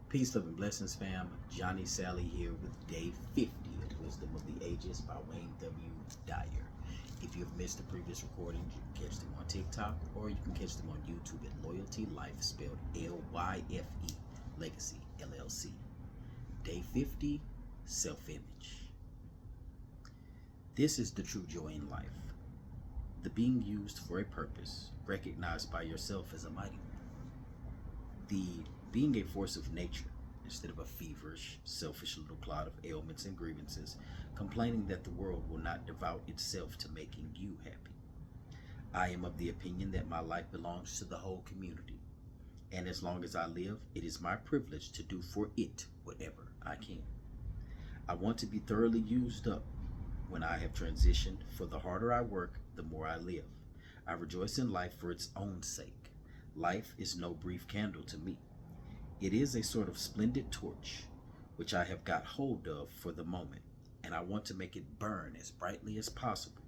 Peace, love, and blessings, fam. Johnny Sally here with day 50 of Wisdom of the Ages by Wayne W. Dyer. If you have missed the previous recordings, you can catch them on TikTok or you can catch them on YouTube at Loyalty Life, spelled L-Y-F-E, Legacy, LLC. Day 50, Self-Image. This is the true joy in life. The being used for a purpose, recognized by yourself as a mighty one. The being a force of nature instead of a feverish, selfish little clod of ailments and grievances, complaining that the world will not devote itself to making you happy. I am of the opinion that my life belongs to the whole community, and as long as I live, it is my privilege to do for it whatever I can. I want to be thoroughly used up when I have transitioned, for the harder I work, the more I live. I rejoice in life for its own sake. Life is no brief candle to me. It is a sort of splendid torch, which I have got hold of for the moment, and I want to make it burn as brightly as possible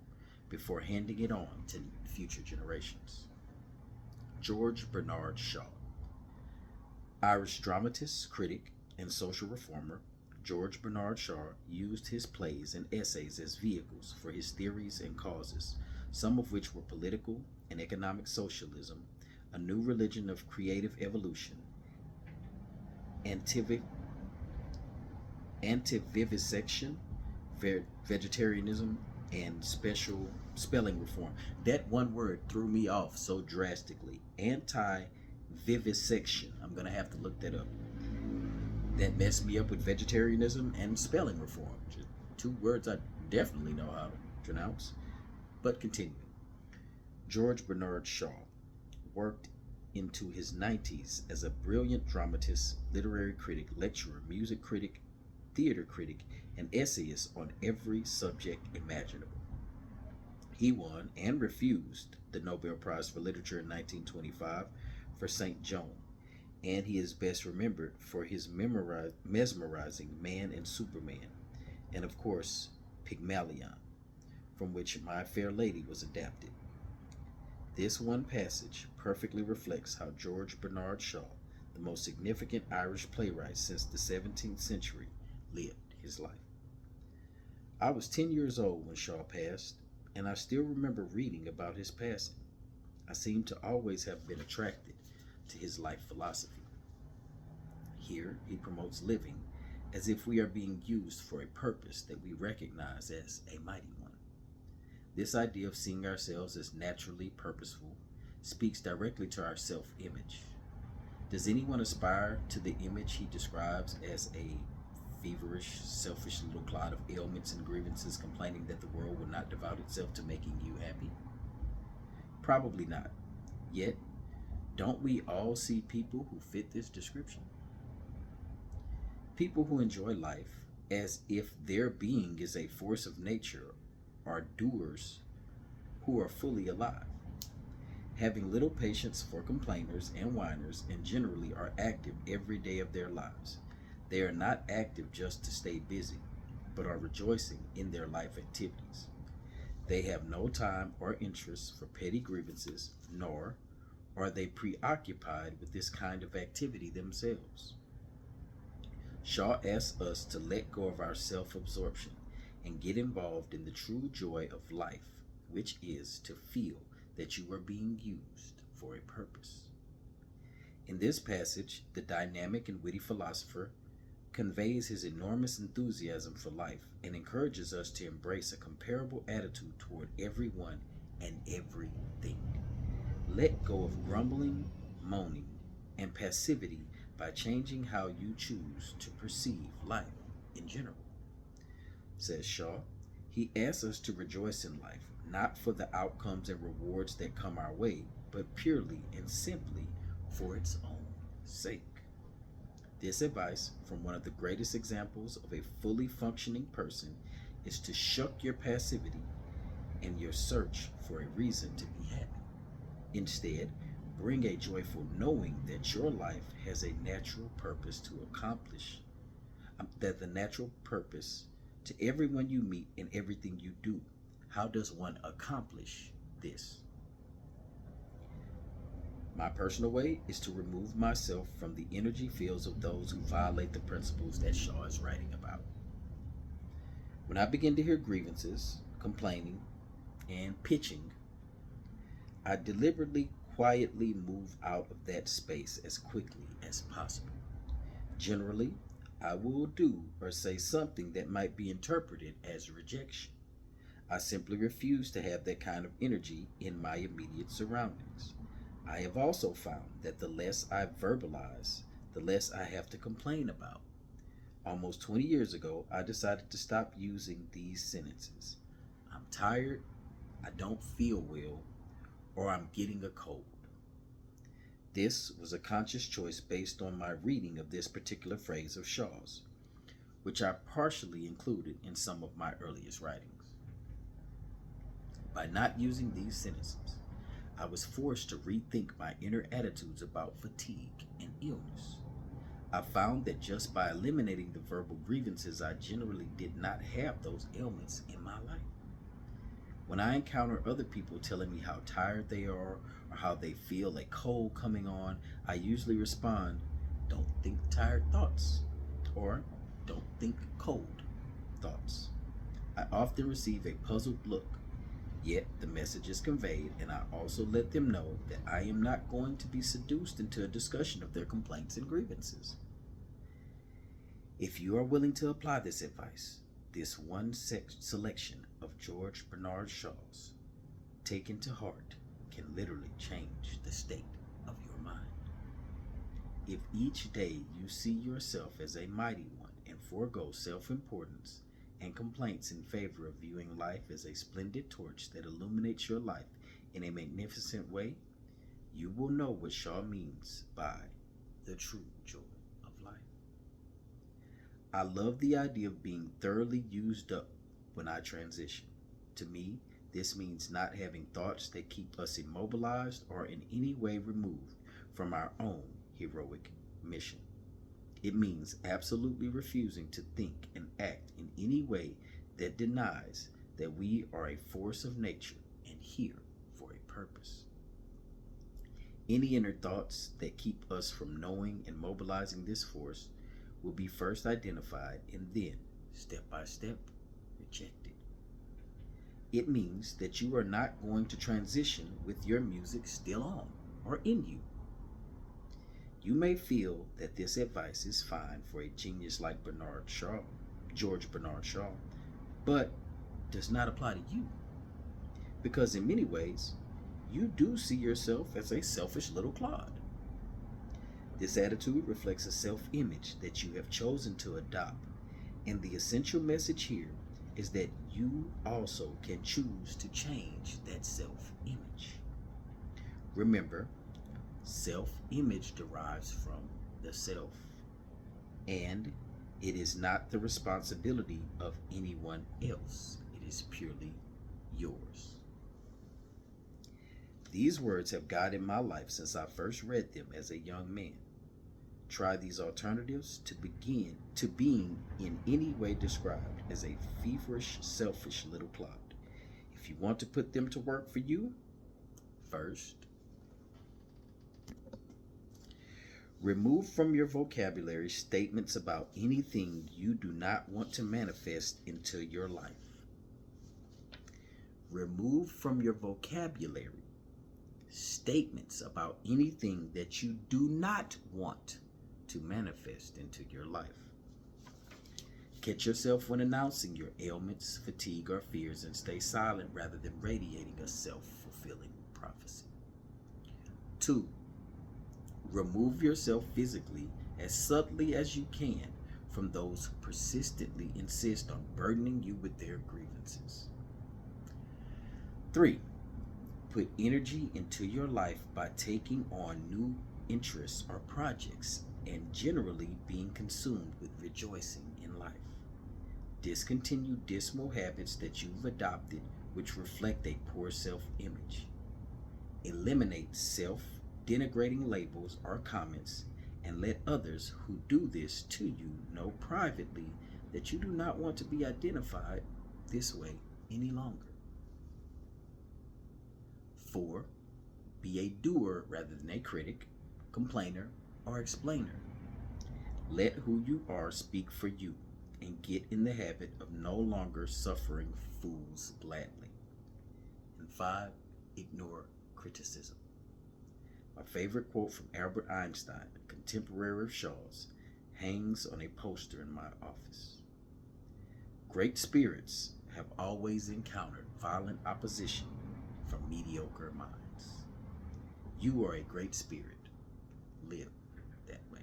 before handing it on to future generations. George Bernard Shaw. Irish dramatist, critic, and social reformer, George Bernard Shaw used his plays and essays as vehicles for his theories and causes, some of which were political and economic socialism, a new religion of creative evolution, anti-vivisection, vegetarianism, and special spelling reform. That one word threw me off so drastically. Anti-vivisection. I'm going to have to look that up. That messed me up with vegetarianism and spelling reform. Just two words I definitely know how to pronounce. But continuing. George Bernard Shaw worked into his 90s as a brilliant dramatist, literary critic, lecturer, music critic, theater critic, and essayist on every subject imaginable. He won and refused the Nobel Prize for Literature in 1925 for St. Joan, and he is best remembered for his mesmerizing Man and Superman, and of course, Pygmalion, from which My Fair Lady was adapted. This one passage perfectly reflects how George Bernard Shaw, the most significant Irish playwright since the 17th century, lived his life. I was 10 years old when Shaw passed, and I still remember reading about his passing. I seem to always have been attracted to his life philosophy. Here, he promotes living as if we are being used for a purpose that we recognize as a mighty one. This idea of seeing ourselves as naturally purposeful speaks directly to our self-image. Does anyone aspire to the image he describes as a feverish, selfish little clod of ailments and grievances, complaining that the world will not devote itself to making you happy? Probably not. Yet, don't we all see people who fit this description? People who enjoy life as if their being is a force of nature are doers who are fully alive, having little patience for complainers and whiners, and generally are active every day of their lives. They are not active just to stay busy, but are rejoicing in their life activities. They have no time or interest for petty grievances, nor are they preoccupied with this kind of activity themselves. Shaw asks us to let go of our self-absorption and get involved in the true joy of life, which is to feel that you are being used for a purpose. In this passage, the dynamic and witty philosopher conveys his enormous enthusiasm for life and encourages us to embrace a comparable attitude toward everyone and everything. Let go of grumbling, moaning, and passivity by changing how you choose to perceive life in general. Says Shaw, he asks us to rejoice in life, not for the outcomes and rewards that come our way, but purely and simply for its own sake. This advice from one of the greatest examples of a fully functioning person is to shuck your passivity and your search for a reason to be happy. Instead, bring a joyful knowing that your life has a natural purpose to accomplish, that the natural purpose to everyone you meet and everything you do. How does one accomplish this? My personal way is to remove myself from the energy fields of those who violate the principles that Shaw is writing about. When I begin to hear grievances, complaining, and pitching, I deliberately, quietly move out of that space as quickly as possible. Generally, I will do or say something that might be interpreted as rejection. I simply refuse to have that kind of energy in my immediate surroundings. I have also found that the less I verbalize, the less I have to complain about. Almost 20 years ago, I decided to stop using these sentences. I'm tired, I don't feel well, or I'm getting a cold. This was a conscious choice based on my reading of this particular phrase of Shaw's, which I partially included in some of my earliest writings. By not using these sentences, I was forced to rethink my inner attitudes about fatigue and illness. I found that just by eliminating the verbal grievances, I generally did not have those ailments in my life. When I encounter other people telling me how tired they are or how they feel a cold coming on, I usually respond, "Don't think tired thoughts," or "Don't think cold thoughts." I often receive a puzzled look, yet the message is conveyed, and I also let them know that I am not going to be seduced into a discussion of their complaints and grievances. If you are willing to apply this advice, this one selection of George Bernard Shaw's, taken to heart, can literally change the state of your mind. If each day you see yourself as a mighty one and forego self-importance and complaints in favor of viewing life as a splendid torch that illuminates your life in a magnificent way, you will know what Shaw means by the true joy of life. I love the idea of being thoroughly used up when I transition. To me, this means not having thoughts that keep us immobilized or in any way removed from our own heroic mission. It means absolutely refusing to think and act in any way that denies that we are a force of nature and here for a purpose. Any inner thoughts that keep us from knowing and mobilizing this force will be first identified and then, step by step, rejected. It means that you are not going to transition with your music still on or in you. You may feel that this advice is fine for a genius like George Bernard Shaw, but does not apply to you. Because in many ways, you do see yourself as a selfish little clod. This attitude reflects a self-image that you have chosen to adopt, and the essential message here is that you also can choose to change that self-image. Remember, self-image derives from the self, and it is not the responsibility of anyone else. It is purely yours. These words have guided my life since I first read them as a young man. Try these alternatives to being in any way described as a feverish, selfish little clod. If you want to put them to work for you, first, remove from your vocabulary statements about anything you do not want to manifest into your life. Remove from your vocabulary statements about anything that you do not want to manifest into your life. Catch yourself when announcing your ailments, fatigue, or fears, and stay silent rather than radiating a self-fulfilling prophecy. 2. Remove yourself physically as subtly as you can from those who persistently insist on burdening you with their grievances. 3. Put energy into your life by taking on new interests or projects and generally being consumed with rejoicing in life. Discontinue dismal habits that you've adopted which reflect a poor self-image. Eliminate self-denigrating labels or comments and let others who do this to you know privately that you do not want to be identified this way any longer. 4. Be a doer rather than a critic, complainer, or explainer. Let who you are speak for you and get in the habit of no longer suffering fools gladly. And 5, ignore criticism. My favorite quote from Albert Einstein, a contemporary of Shaw's, hangs on a poster in my office. Great spirits have always encountered violent opposition from mediocre minds. You are a great spirit. Live that way.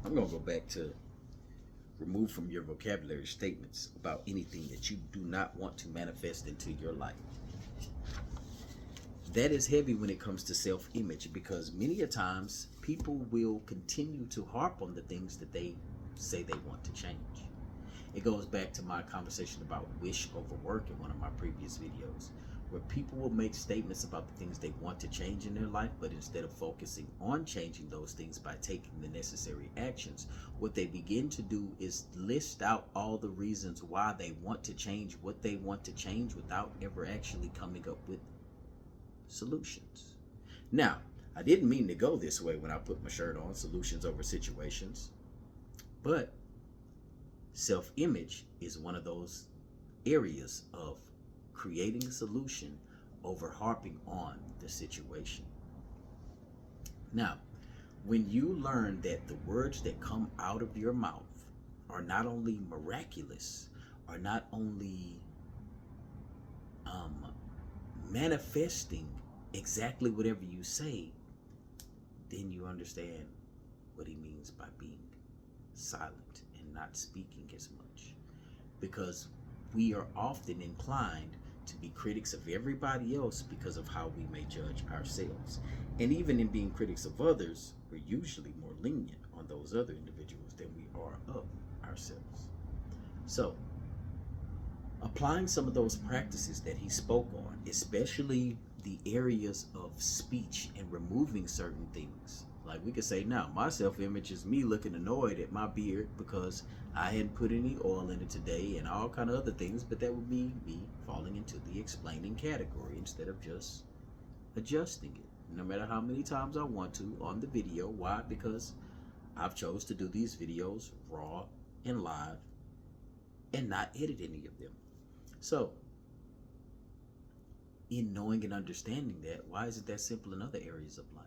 I'm going to go back to remove from your vocabulary statements about anything that you do not want to manifest into your life. That is heavy when it comes to self-image, because many a times people will continue to harp on the things that they say they want to change. It goes back to my conversation about wish over work in one of my previous videos, where people will make statements about the things they want to change in their life, but instead of focusing on changing those things by taking the necessary actions, what they begin to do is list out all the reasons why they want to change what they want to change without ever actually coming up with solutions. Now, I didn't mean to go this way when I put my shirt on, solutions over situations, but self-image is one of those areas of creating a solution over harping on the situation. Now, when you learn that the words that come out of your mouth are not only miraculous, are not only manifesting exactly whatever you say, then you understand what he means by being silent and not speaking as much. Because we are often inclined to be critics of everybody else because of how we may judge ourselves. And even in being critics of others, we're usually more lenient on those other individuals than we are of ourselves. So, applying some of those practices that he spoke on, especially the areas of speech and removing certain things. Like we could say now, my self-image is me looking annoyed at my beard because I hadn't put any oil in it today and all kind of other things, but that would be me falling into the explaining category instead of just adjusting it, no matter how many times I want to on the video. Why? Because I've chose to do these videos raw and live and not edit any of them. So, in knowing and understanding that, why is it that simple in other areas of life?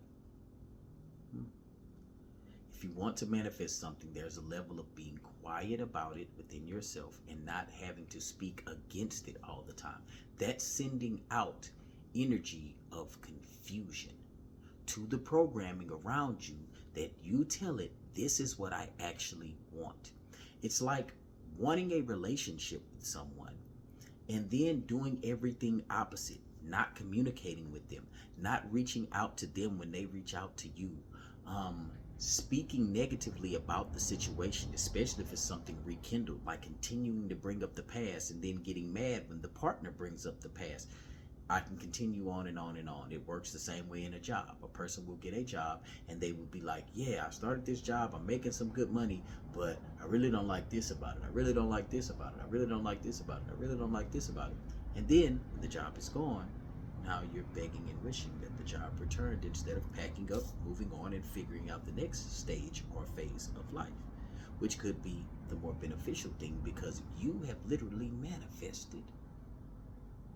If you want to manifest something, there's a level of being quiet about it within yourself and not having to speak against it all the time. That's sending out energy of confusion to the programming around you that you tell it, this is what I actually want. It's like wanting a relationship with someone and then doing everything opposite, not communicating with them, not reaching out to them when they reach out to you, speaking negatively about the situation, especially if it's something rekindled, like continuing to bring up the past and then getting mad when the partner brings up the past. I can continue on and on and on. It works the same way in a job. A person will get a job and they will be like, yeah, I started this job, I'm making some good money, but I really don't like this about it. I really don't like this about it. I really don't like this about it. I really don't like this about it. And then when the job is gone, now you're begging and wishing that the job returned instead of packing up, moving on, and figuring out the next stage or phase of life, which could be the more beneficial thing because you have literally manifested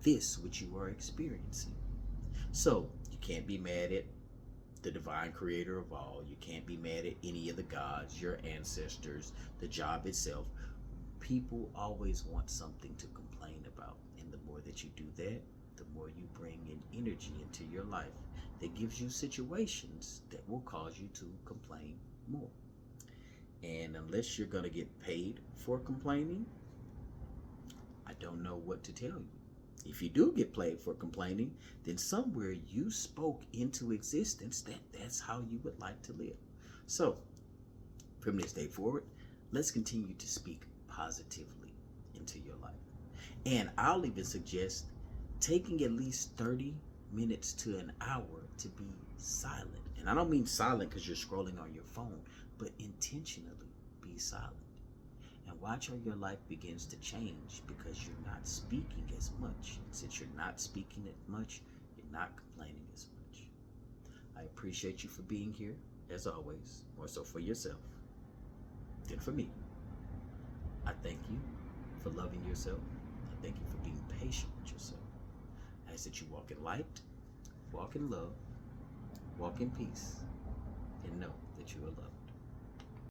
this which you are experiencing. So you can't be mad at the divine creator of all. You can't be mad at any of the gods, your ancestors, the job itself. People always want something to complain about, and the more that you do that, the more you bring in energy into your life that gives you situations that will cause you to complain more. And unless you're going to get paid for complaining, I don't know what to tell you. If you do get paid for complaining, then somewhere you spoke into existence that that's how you would like to live. So, from this day forward, let's continue to speak positively into your life. And I'll even suggest taking at least 30 minutes to an hour to be silent. And I don't mean silent because you're scrolling on your phone, but intentionally be silent. And watch how your life begins to change because you're not speaking as much. And since you're not speaking as much, you're not complaining as much. I appreciate you for being here, as always, more so for yourself than for me. I thank you for loving yourself. I thank you for being patient with yourself. I ask that you walk in light, walk in love, walk in peace, and know that you are loved.